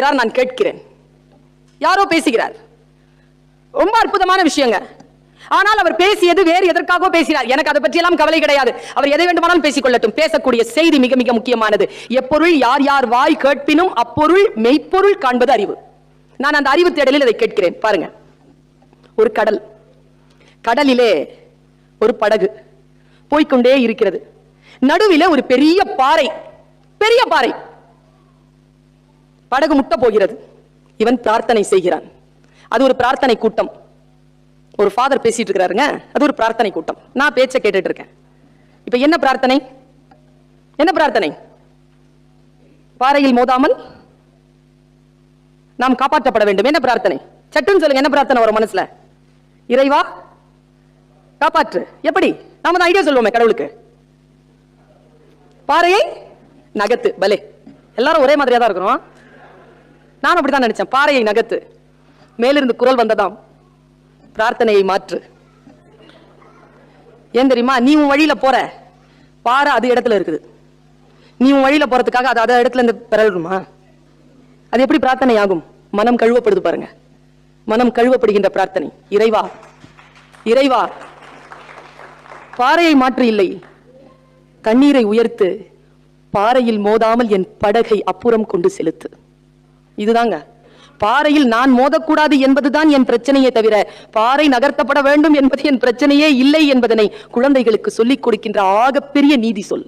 நான் கேட்கிறேன். யாரோ பேசுகிறார், ரொம்ப அற்புதமான விஷயங்க. ஆனால் அவர் பேசியது வேறு எதற்காக பேசினார். எனக்கு அதை பற்றி எல்லாம் கவலை கிடையாது. அவர் எதை வேண்டுமானாலும் பேசிக்கொள்ளட்டும். பேசக்கூடிய செய்தி மிக மிக முக்கியமானது. எப்பொருள் யார் யார் வாய் கேட்பினும் அப்பொருள் மெய்ப்பொருள் காண்பது அறிவு. நான் அந்த அறிவு தேடலில் இதை கேட்கிறேன். பாருங்க, ஒரு கடல், கடலிலே ஒரு படகு போய்கொண்டே இருக்கிறது. நடுவிலே ஒரு பெரிய பாறை, பெரிய பாறை. படகு முட்ட போகிறது. இவன் பிரார்த்தனை செய்கிறான். அது ஒரு பிரார்த்தனை கூட்டம். ஒரு ஃபாதர் பேசிட்டு இருக்கிறாருங்க, அது ஒரு பிரார்த்தனை கூட்டம். நான் பேச்ச கேட்டுட்டு இருக்கேன். இப்ப என்ன பிரார்த்தனை? என்ன பிரார்த்தனை? பாறையில் மோதாமல் நாம் காப்பாற்றப்பட வேண்டும். என்ன பிரார்த்தனை? சட்டுன்னு சொல்லுங்க, என்ன பிரார்த்தனை வரும் மனசுல? இறைவா காப்பாற்று. எப்படி? நாம தான் ஐடியா சொல்லுவோமே கடவுளுக்கு. பாறையை நகத்து. பலே, எல்லாரும் ஒரே மாதிரியா தான் இருக்கிறோம். நான் அப்படித்தான் நினைச்சேன். பாறையை நகத்து. மேலிருந்து குரல் வந்ததாம், பிரார்த்தனையை மாற்று. ஏன் தெரியுமா? நீ உன் வழியில போற, பாறை அது இடத்துல இருக்குது. நீ உன் வழியில போறதுக்காக அது அத இடத்துல இருந்து பெறணுமா? அது எப்படி பிரார்த்தனை ஆகும்? மனம் கழுவப்படுது பாருங்க. மனம் கழுவப்படுகின்ற பிரார்த்தனை. இறைவா, இறைவா பாறையை மாற்று இல்லை, கண்ணீரை உயர்த்து, பாறையில் மோதாமல் என் படகை அப்புறம் கொண்டு செலுத்து. இதுதாங்க. பாறையில் நான் மோதக்கூடாது என்பதுதான் என் பிரச்சனையே தவிர, பாறை நகர்த்தப்பட வேண்டும் என்பது என் பிரச்சனையே இல்லை என்பதனை குழந்தைகளுக்கு சொல்லிக் கொடுக்கின்ற ஆகப்பெரிய நீதி சொல்.